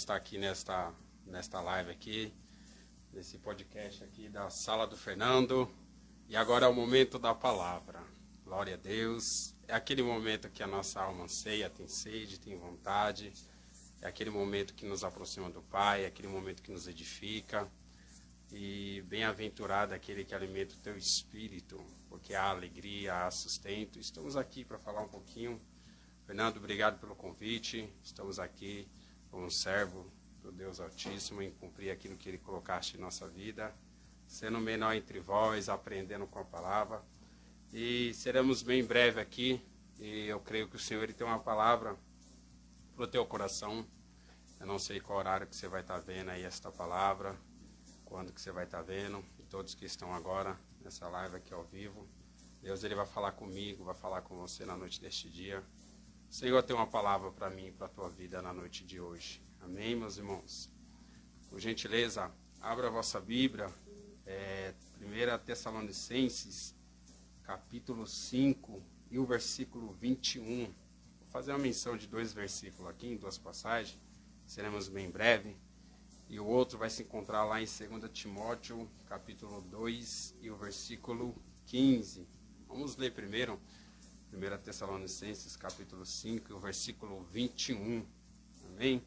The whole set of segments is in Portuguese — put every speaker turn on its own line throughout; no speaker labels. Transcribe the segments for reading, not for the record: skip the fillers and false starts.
estar aqui nesta live aqui, nesse podcast aqui da Sala do Fernando. E agora é o momento da palavra. Glória a Deus. É aquele momento que a nossa alma anseia, tem sede, tem vontade. É aquele momento que nos aproxima do Pai, é aquele momento que nos edifica. E bem-aventurado aquele que alimenta o teu espírito, porque há alegria, há sustento. Estamos aqui para falar um pouquinho. Fernando, obrigado pelo convite. Estamos aqui como servo do Deus Altíssimo em cumprir aquilo que Ele colocaste em nossa vida, sendo o menor entre vós, aprendendo com a palavra. E seremos bem breve aqui, e eu creio que o Senhor Ele tem uma palavra para o teu coração. Eu não sei qual horário que você vai estar vendo aí esta palavra, quando que você vai estar vendo, e todos que estão agora nessa live aqui ao vivo. Deus Ele vai falar comigo, vai falar com você na noite deste dia. O Senhor tem uma palavra para mim e para a tua vida na noite de hoje. Amém, meus irmãos? Por gentileza, abra a vossa Bíblia, 1 Tessalonicenses, capítulo 5 e o versículo 21. Vou fazer uma menção de 2 versículos aqui, em 2 passagens, seremos bem breve. E o outro vai se encontrar lá em 2 Timóteo, capítulo 2 e o versículo 15. Vamos ler primeiro 1 Tessalonicenses, capítulo 5 e o versículo 21. Amém?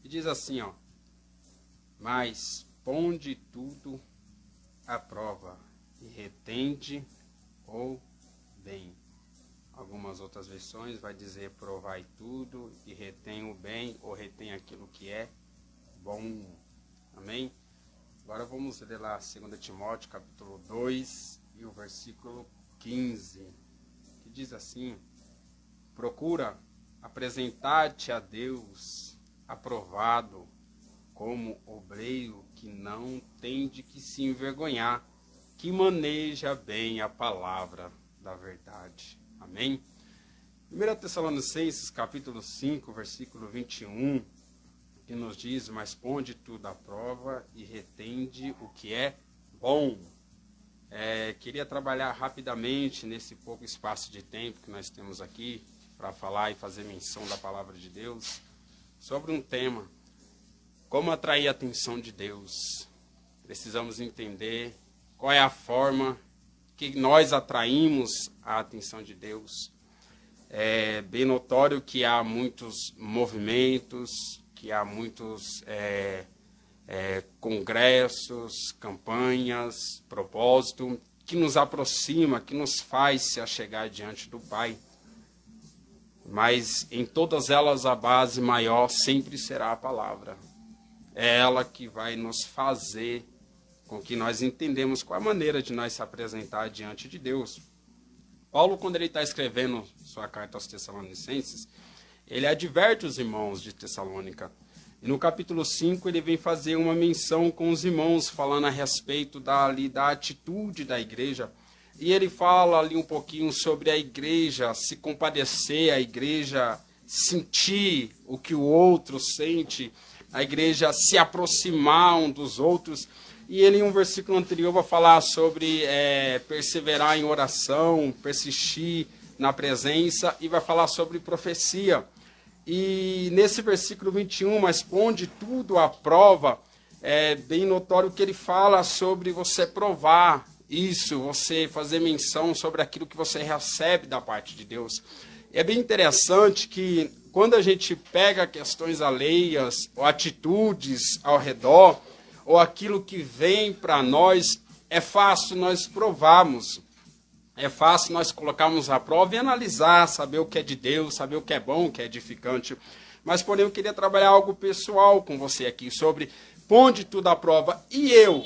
E diz assim, ó: mas ponde tudo à prova e retende o bem. Algumas outras versões vai dizer provai tudo e retém o bem, ou retém aquilo que é bom. Amém? Agora vamos ler lá 2 Timóteo, capítulo 2 e o versículo 15, que diz assim: procura apresentar-te a Deus aprovado, como obreiro que não tem de que se envergonhar, que maneja bem a palavra da verdade. Amém? 1 Tessalonicenses, capítulo 5, versículo 21, que nos diz: mas ponde tudo à prova e retende o que é bom. Queria trabalhar rapidamente nesse pouco espaço de tempo que nós temos aqui para falar e fazer menção da palavra de Deus sobre um tema: como atrair a atenção de Deus. Precisamos entender qual é a forma que nós atraímos a atenção de Deus. É bem notório que há muitos movimentos, que há muitos congressos, campanhas, propósito, que nos aproxima, que nos faz se achegar diante do Pai. Mas em todas elas a base maior sempre será a palavra. É ela que vai nos fazer com que nós entendemos qual é a maneira de nós se apresentar diante de Deus. Paulo, quando ele está escrevendo sua carta aos Tessalonicenses, ele adverte os irmãos de Tessalônica. E no capítulo 5 ele vem fazer uma menção com os irmãos, falando a respeito da atitude da igreja. E ele fala ali um pouquinho sobre a igreja se compadecer, a igreja sentir o que o outro sente, a igreja se aproximar um dos outros. E ele, em um versículo anterior, vai falar sobre perseverar em oração, persistir na presença, e vai falar sobre profecia. E nesse versículo 21, mas ponde tudo à prova, é bem notório que ele fala sobre você provar isso, você fazer menção sobre aquilo que você recebe da parte de Deus. É bem interessante que quando a gente pega questões alheias, ou atitudes ao redor, ou aquilo que vem para nós, é fácil nós provarmos. É fácil nós colocarmos à prova e analisar, saber o que é de Deus, saber o que é bom, o que é edificante. Mas, porém, eu queria trabalhar algo pessoal com você aqui, sobre ponde tudo à prova. E eu?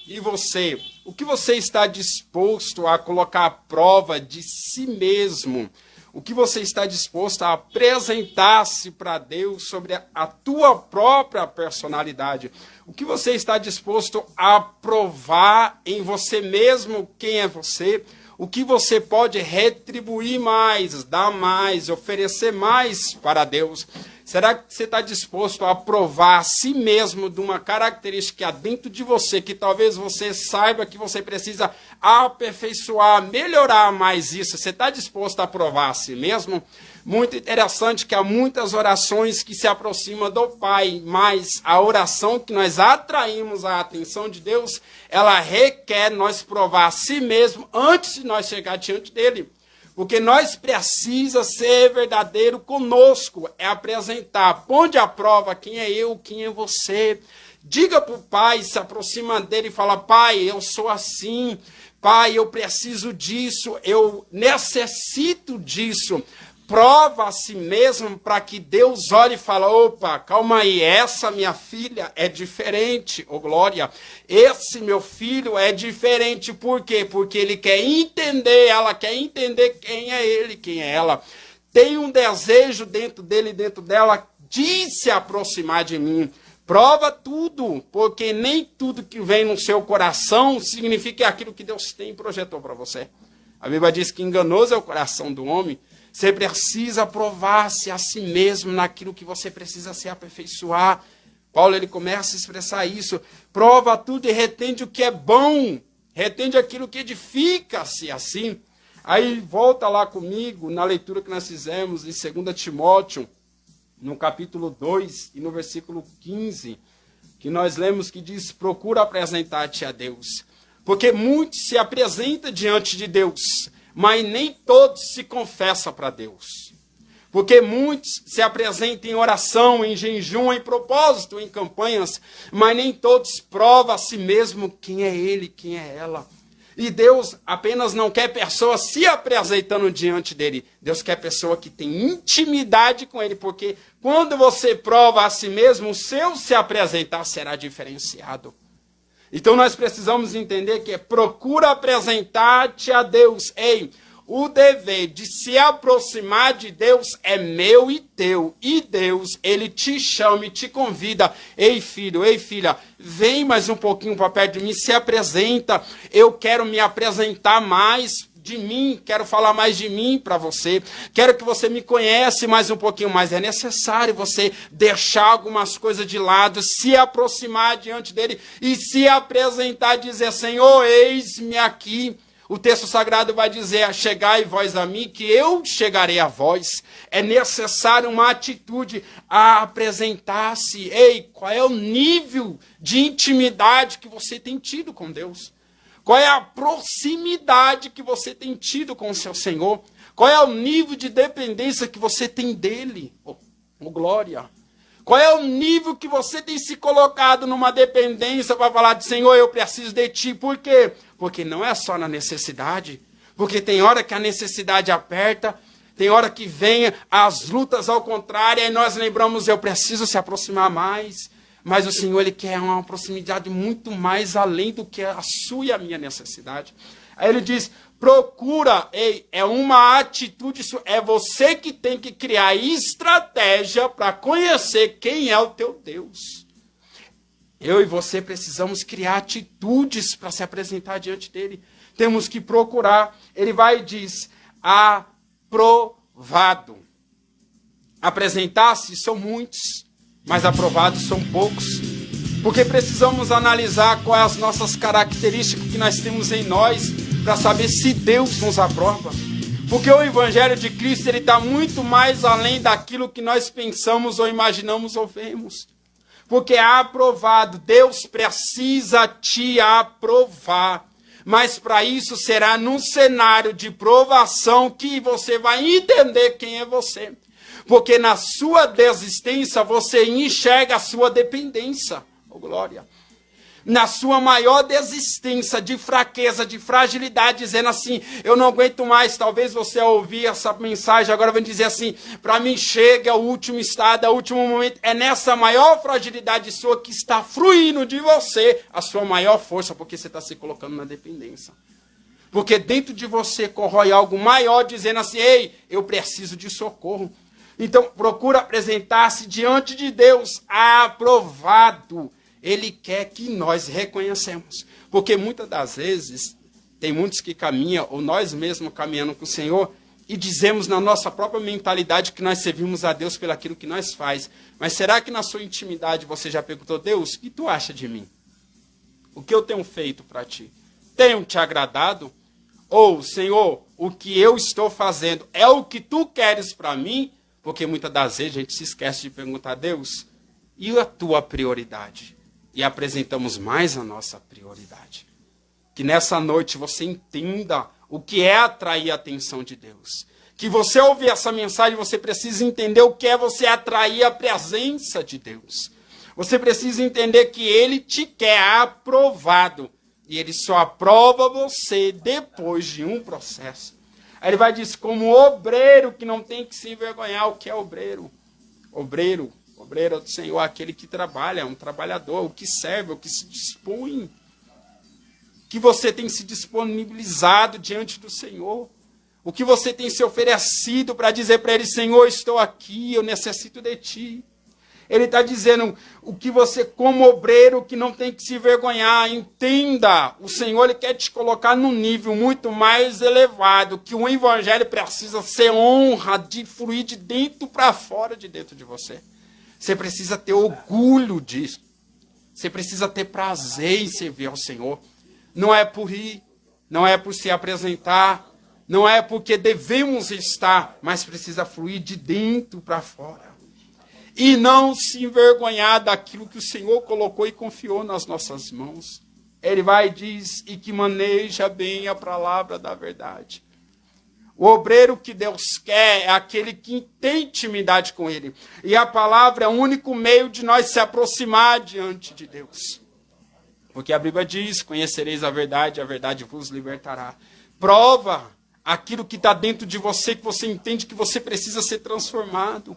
E você? O que você está disposto a colocar à prova de si mesmo? O que você está disposto a apresentar-se para Deus sobre a tua própria personalidade? O que você está disposto a provar em você mesmo quem é você? O que você pode retribuir mais, dar mais, oferecer mais para Deus? Será que você está disposto a provar a si mesmo de uma característica que há dentro de você, que talvez você saiba que você precisa aperfeiçoar, melhorar mais isso? Você está disposto a provar a si mesmo? Muito interessante que há muitas orações que se aproximam do Pai, mas a oração que nós atraímos a atenção de Deus, ela requer nós provar a si mesmo antes de nós chegar diante dele. Porque nós precisa ser verdadeiro conosco, é apresentar, ponde à prova quem é eu, quem é você. Diga para o Pai, se aproxima dele e fala, Pai, eu sou assim, Pai, eu preciso disso, eu necessito disso. Prova a si mesmo para que Deus olhe e fale, opa, calma aí, essa minha filha é diferente, ô glória. Esse meu filho é diferente, por quê? Porque ele quer entender, ela quer entender quem é ele, quem é ela. Tem um desejo dentro dele, dentro dela, de se aproximar de mim. Prova tudo, porque nem tudo que vem no seu coração significa aquilo que Deus tem e projetou para você. A Bíblia diz que enganoso é o coração do homem. Você precisa provar-se a si mesmo naquilo que você precisa se aperfeiçoar. Paulo ele começa a expressar isso. Prova tudo e retende o que é bom. Retende aquilo que edifica-se assim. Aí volta lá comigo na leitura que nós fizemos em 2 Timóteo, no capítulo 2 e no versículo 15, que nós lemos que diz, procura apresentar-te a Deus. Porque muitos se apresentam diante de Deus, mas nem todos se confessam para Deus. Porque muitos se apresentam em oração, em jejum, em propósito, em campanhas, mas nem todos provam a si mesmo quem é ele, quem é ela. E Deus apenas não quer pessoa se apresentando diante dele. Deus quer pessoa que tem intimidade com ele, porque quando você prova a si mesmo, o seu se apresentar será diferenciado. Então nós precisamos entender que procura apresentar-te a Deus. Ei, o dever de se aproximar de Deus é meu e teu. E Deus, ele te chama e te convida. Ei, filho, ei, filha, vem mais um pouquinho para perto de mim, se apresenta. Eu quero me apresentar mais de mim, quero falar mais de mim para você. Quero que você me conhece mais um pouquinho mais. É necessário você deixar algumas coisas de lado, se aproximar diante dele e se apresentar, dizer, Senhor, eis-me aqui. O texto sagrado vai dizer, chegai vós a mim, que eu chegarei a vós. É necessário uma atitude a apresentar-se. Ei, qual é o nível de intimidade que você tem tido com Deus? Qual é a proximidade que você tem tido com o seu Senhor? Qual é o nível de dependência que você tem dele? Oh, glória! Qual é o nível que você tem se colocado numa dependência para falar de Senhor, eu preciso de ti? Por quê? Porque não é só na necessidade. Porque tem hora que a necessidade aperta, tem hora que vem as lutas ao contrário, e nós lembramos, eu preciso se aproximar mais. Mas o Senhor, ele quer uma proximidade muito mais além do que a sua e a minha necessidade. Aí ele diz, procura, ei, é uma atitude, é você que tem que criar estratégia para conhecer quem é o teu Deus. Eu e você precisamos criar atitudes para se apresentar diante dele. Temos que procurar. Ele vai e diz, aprovado. Apresentar-se são muitos, mas aprovados são poucos. Porque precisamos analisar quais as nossas características que nós temos em nós, para saber se Deus nos aprova. Porque o Evangelho de Cristo está muito mais além daquilo que nós pensamos ou imaginamos ou vemos. Porque é aprovado, Deus precisa te aprovar. Mas para isso será num cenário de provação que você vai entender quem é você. Porque na sua desistência você enxerga a sua dependência. Oh, glória! Na sua maior desistência de fraqueza, de fragilidade, dizendo assim, eu não aguento mais. Talvez você ao ouvir essa mensagem agora vai dizer assim, para mim chega é o último estado, é o último momento. É nessa maior fragilidade sua que está fluindo de você a sua maior força, porque você está se colocando na dependência. Porque dentro de você corrói algo maior, dizendo assim, ei, eu preciso de socorro. Então procura apresentar-se diante de Deus aprovado. Ele quer que nós reconhecemos. Porque muitas das vezes, tem muitos que caminham, ou nós mesmos caminhando com o Senhor, e dizemos na nossa própria mentalidade que nós servimos a Deus pelo aquilo que nós faz. Mas será que na sua intimidade você já perguntou, Deus, o que tu acha de mim? O que eu tenho feito para ti? Tenho te agradado? Ou, Senhor, o que eu estou fazendo é o que tu queres para mim? Porque muitas das vezes a gente se esquece de perguntar a Deus, e a tua prioridade? E apresentamos mais a nossa prioridade. Que nessa noite você entenda o que é atrair a atenção de Deus. Que você ouvir essa mensagem, você precisa entender o que é você atrair a presença de Deus. Você precisa entender que Ele te quer aprovado. E Ele só aprova você depois de um processo. Aí ele vai dizer, como obreiro que não tem que se envergonhar. O que é obreiro? Obreiro é do Senhor, aquele que trabalha, é um trabalhador, o que serve, o que se dispõe. Que você tem se disponibilizado diante do Senhor. O que você tem se oferecido para dizer para Ele, Senhor, estou aqui, eu necessito de Ti. Ele está dizendo o que você, como obreiro, que não tem que se vergonhar, entenda. O Senhor Ele quer te colocar num nível muito mais elevado, que o Evangelho precisa ser honra, de fluir de dentro para fora de dentro de você. Você precisa ter orgulho disso. Você precisa ter prazer em servir ao Senhor. Não é por ir, não é por se apresentar, não é porque devemos estar, mas precisa fluir de dentro para fora. E não se envergonhar daquilo que o Senhor colocou e confiou nas nossas mãos. Ele vai e diz, e que maneja bem a palavra da verdade. O obreiro que Deus quer é aquele que tem intimidade com Ele. E a palavra é o único meio de nós se aproximar diante de Deus. Porque a Bíblia diz, conhecereis a verdade vos libertará. Prova aquilo que está dentro de você, que você entende que você precisa ser transformado.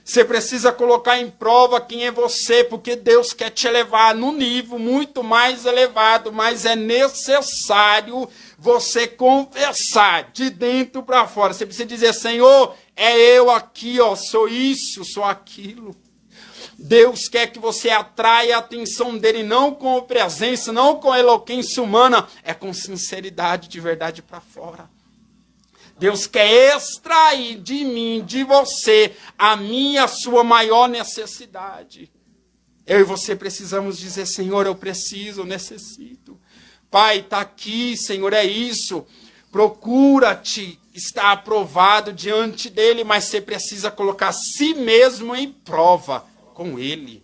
Você precisa colocar em prova quem é você, porque Deus quer te elevar num nível muito mais elevado, mas é necessário você confessar de dentro para fora. Você precisa dizer, Senhor, é eu aqui, ó, sou isso, sou aquilo. Deus quer que você atraia a atenção dele, não com presença, não com eloquência humana, é com sinceridade, de verdade para fora. Deus quer extrair de mim, de você, a minha, a sua maior necessidade. Eu e você precisamos dizer, Senhor, eu preciso, eu necessito. Pai, está aqui, Senhor, é isso. Procura-te, está aprovado diante dele, mas você precisa colocar a si mesmo em prova com ele.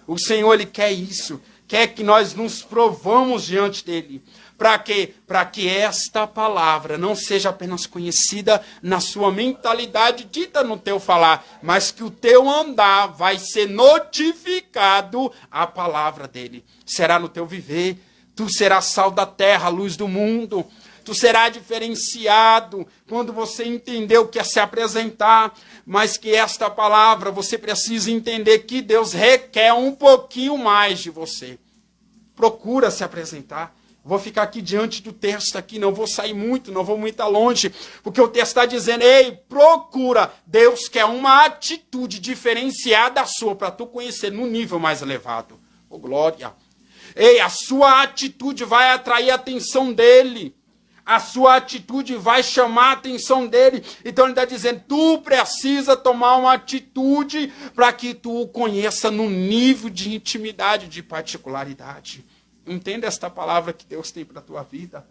O Senhor, ele quer isso. Quer que nós nos provamos diante dele. Para quê? Para que esta palavra não seja apenas conhecida na sua mentalidade, dita no teu falar, mas que o teu andar vai ser notificado a palavra dele. Será no teu viver. Tu serás sal da terra, luz do mundo. Tu serás diferenciado quando você entender o que é se apresentar. Mas que esta palavra, você precisa entender que Deus requer um pouquinho mais de você. Procura se apresentar. Vou ficar aqui diante do texto aqui, não vou sair muito, não vou muito longe, porque o texto está dizendo, ei, procura. Deus quer uma atitude diferenciada sua, para tu conhecer no nível mais elevado. Oh, glória. Ei, a sua atitude vai atrair a atenção dele. A sua atitude vai chamar a atenção dele. Então ele está dizendo, tu precisa tomar uma atitude para que tu o conheça no nível de intimidade, de particularidade. Entenda esta palavra que Deus tem para a tua vida.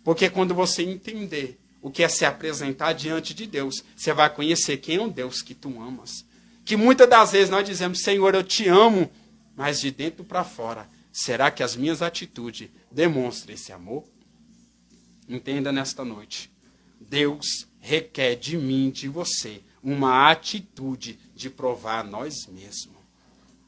Porque quando você entender o que é se apresentar diante de Deus, você vai conhecer quem é o Deus que tu amas. Que muitas das vezes nós dizemos, Senhor, eu te amo, mas de dentro para fora, será que as minhas atitudes demonstram esse amor? Entenda nesta noite. Deus requer de mim, de você, uma atitude de provar nós mesmos.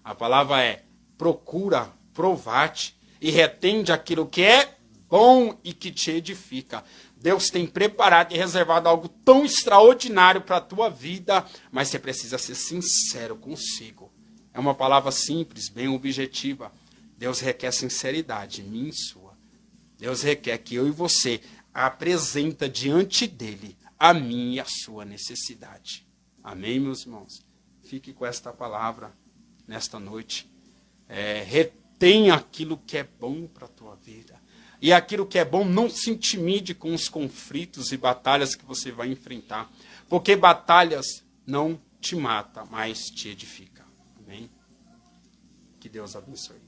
A palavra é, procura provar-te e retende aquilo que é bom e que te edifica. Deus tem preparado e reservado algo tão extraordinário para a tua vida, mas você precisa ser sincero consigo. É uma palavra simples, bem objetiva. Deus requer sinceridade, minha e sua. Deus requer que eu e você apresenta diante dele a minha e a sua necessidade. Amém, meus irmãos? Fique com esta palavra nesta noite. Retém aquilo que é bom para a tua vida. E aquilo que é bom, não se intimide com os conflitos e batalhas que você vai enfrentar. Porque batalhas não te matam, mas te edificam. Amém? Que Deus abençoe.